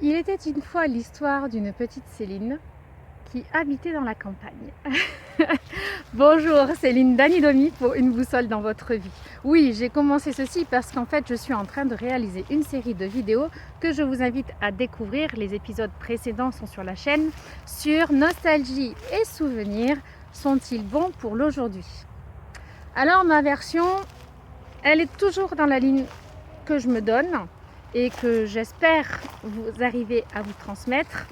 Il était une fois l'histoire d'une petite Céline qui habitait dans la campagne. Bonjour, Céline Danidomi pour une boussole dans votre vie. Oui, j'ai commencé ceci parce qu'en fait je suis en train de réaliser une série de vidéos que je vous invite à découvrir. Les épisodes précédents sont sur la chaîne, sur nostalgie et souvenirs. Sont-ils bons pour l'aujourd'hui? Alors ma version, elle est toujours dans la ligne que je me donne et que j'espère vous arriver à vous transmettre.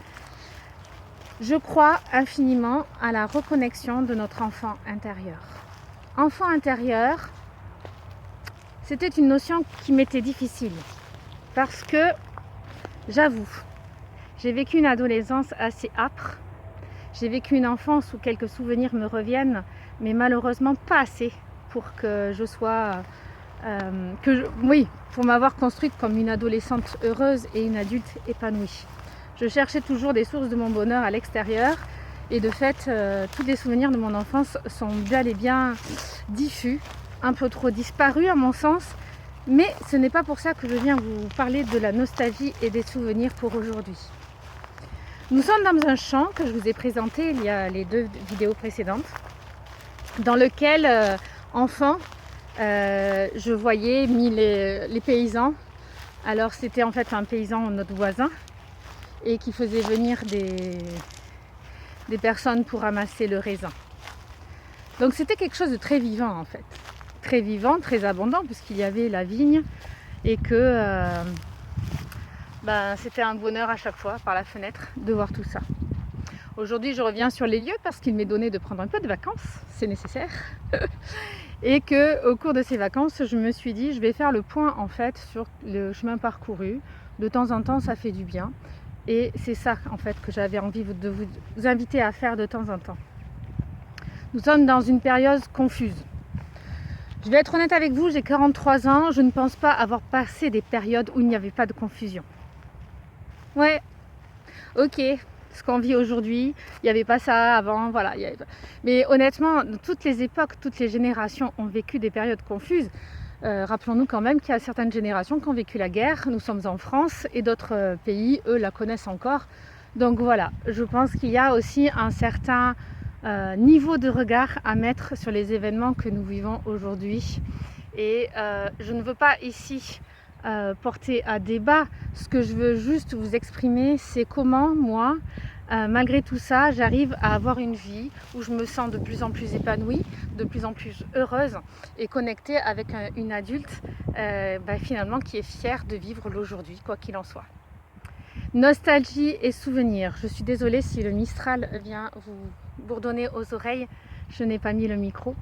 Je crois infiniment à la reconnexion de notre enfant intérieur. Enfant intérieur, c'était une notion qui m'était difficile parce que, j'avoue, j'ai vécu une adolescence assez âpre. J'ai vécu une enfance où quelques souvenirs me reviennent, mais malheureusement pas assez pour que je sois... pour m'avoir construite comme une adolescente heureuse et une adulte épanouie. Je cherchais toujours des sources de mon bonheur à l'extérieur et de fait, tous les souvenirs de mon enfance sont bel et bien diffus, un peu trop disparus à mon sens, mais ce n'est pas pour ça que je viens vous parler de la nostalgie et des souvenirs pour aujourd'hui. Nous sommes dans un champ que je vous ai présenté il y a les 2 vidéos précédentes, dans lequel, enfant, je voyais les paysans. Alors c'était en fait un paysan, notre voisin, et qui faisait venir des personnes pour ramasser le raisin. Donc c'était quelque chose de très vivant en fait. Très vivant, très abondant, puisqu'il y avait la vigne et que c'était un bonheur à chaque fois par la fenêtre de voir tout ça. Aujourd'hui je reviens sur les lieux parce qu'il m'est donné de prendre un peu de vacances, c'est nécessaire. Et que au cours de ces vacances, je me suis dit, je vais faire le point en fait sur le chemin parcouru. De temps en temps, ça fait du bien. Et c'est ça en fait que j'avais envie de vous inviter à faire de temps en temps. Nous sommes dans une période confuse. Je vais être honnête avec vous, j'ai 43 ans, je ne pense pas avoir passé des périodes où il n'y avait pas de confusion. Ouais, ok, ce qu'on vit aujourd'hui, il n'y avait pas ça avant, voilà. Mais honnêtement, toutes les époques, toutes les générations ont vécu des périodes confuses. Rappelons-nous quand même qu'il y a certaines générations qui ont vécu la guerre. Nous sommes en France et d'autres pays, eux, la connaissent encore. Donc voilà, je pense qu'il y a aussi un certain niveau de regard à mettre sur les événements que nous vivons aujourd'hui. Et je ne veux pas ici porter à débat. Ce que je veux juste vous exprimer, c'est comment moi, malgré tout ça, j'arrive à avoir une vie où je me sens de plus en plus épanouie, de plus en plus heureuse et connectée avec une adulte finalement qui est fière de vivre l'aujourd'hui, quoi qu'il en soit. Nostalgie et souvenirs. Je suis désolée si le Mistral vient vous bourdonner aux oreilles, je n'ai pas mis le micro.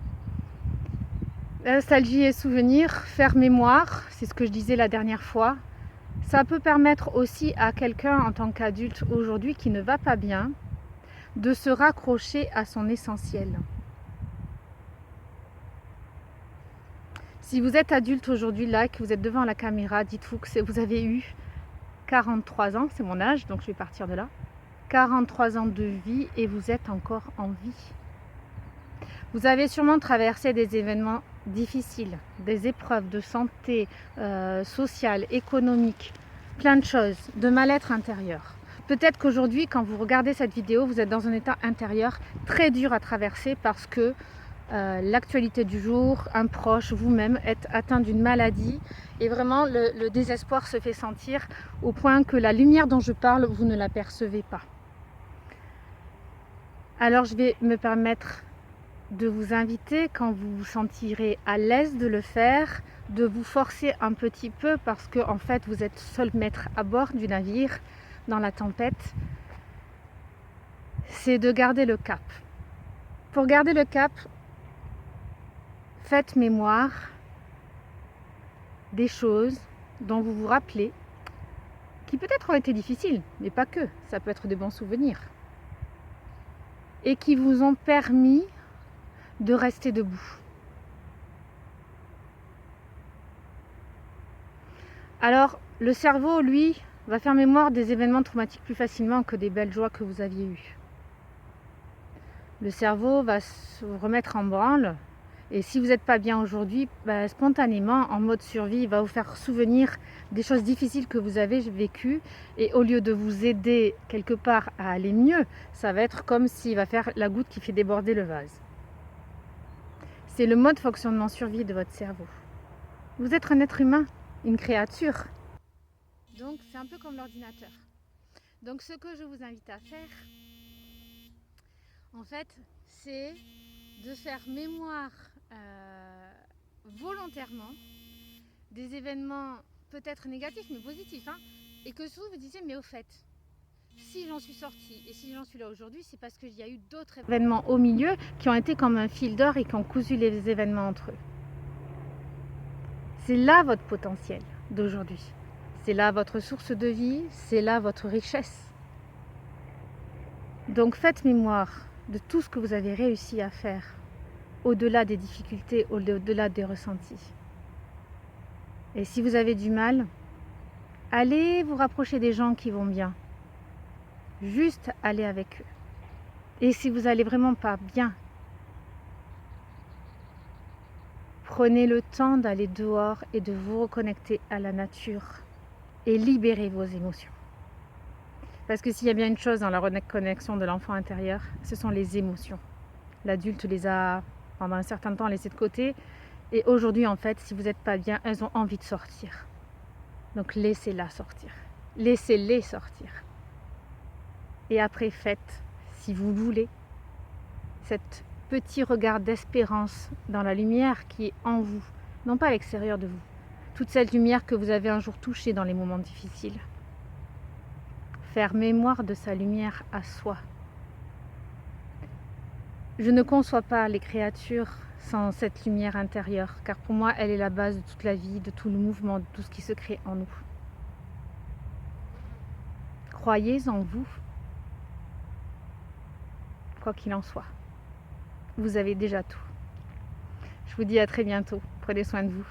Nostalgie et souvenirs, faire mémoire, c'est ce que je disais la dernière fois. Ça peut permettre aussi à quelqu'un en tant qu'adulte aujourd'hui qui ne va pas bien de se raccrocher à son essentiel. Si vous êtes adulte aujourd'hui là, que vous êtes devant la caméra, dites-vous que vous avez eu 43 ans, c'est mon âge, donc je vais partir de là. 43 ans de vie et vous êtes encore en vie. Vous avez sûrement traversé des événements difficiles, des épreuves de santé, sociale, économique, plein de choses, de mal-être intérieur. Peut-être qu'aujourd'hui, quand vous regardez cette vidéo, vous êtes dans un état intérieur très dur à traverser parce que l'actualité du jour, un proche, vous-même êtes atteint d'une maladie et vraiment le désespoir se fait sentir au point que la lumière dont je parle, vous ne la percevez pas. Alors je vais me permettre de vous inviter, quand vous vous sentirez à l'aise de le faire, de vous forcer un petit peu parce que en fait vous êtes seul maître à bord du navire dans la tempête, c'est de garder le cap. Pour garder le cap, faites mémoire des choses dont vous vous rappelez, qui peut-être ont été difficiles, mais pas que, ça peut être des bons souvenirs, et qui vous ont permis de rester debout. Alors, le cerveau, lui, va faire mémoire des événements traumatiques plus facilement que des belles joies que vous aviez eues. Le cerveau va se remettre en branle Et si vous n'êtes pas bien aujourd'hui, spontanément, en mode survie, il va vous faire souvenir des choses difficiles que vous avez vécues. Et au lieu de vous aider quelque part à aller mieux, ça va être comme s'il va faire la goutte qui fait déborder le vase. C'est le mode fonctionnement survie de votre cerveau. Vous êtes un être humain, une créature. Donc c'est un peu comme l'ordinateur. Donc ce que je vous invite à faire, en fait, c'est de faire mémoire volontairement des événements peut-être négatifs mais positifs, hein, et que souvent vous disiez mais au fait, si j'en suis sortie et si j'en suis là aujourd'hui, c'est parce qu'il y a eu d'autres événements au milieu qui ont été comme un fil d'or et qui ont cousu les événements entre eux. C'est là votre potentiel d'aujourd'hui, c'est là votre source de vie, c'est là votre richesse. Donc faites mémoire de tout ce que vous avez réussi à faire, au-delà des difficultés, au-delà des ressentis. Et si vous avez du mal, allez vous rapprocher des gens qui vont bien. Juste allez avec eux. Et si vous n'allez vraiment pas bien, prenez le temps d'aller dehors et de vous reconnecter à la nature et libérez vos émotions. Parce que s'il y a bien une chose dans la reconnexion de l'enfant intérieur, ce sont les émotions. L'adulte les a pendant un certain temps laissées de côté. Et aujourd'hui, en fait, si vous n'êtes pas bien, elles ont envie de sortir. Donc laissez-la sortir. Laissez-les sortir. Et après, faites, si vous voulez, cet petit regard d'espérance dans la lumière qui est en vous, non pas à l'extérieur de vous. Toute cette lumière que vous avez un jour touchée dans les moments difficiles. Faire mémoire de sa lumière à soi. Je ne conçois pas les créatures sans cette lumière intérieure, car pour moi, elle est la base de toute la vie, de tout le mouvement, de tout ce qui se crée en nous. Croyez en vous, quoi qu'il en soit. Vous avez déjà tout. Je vous dis à très bientôt. Prenez soin de vous.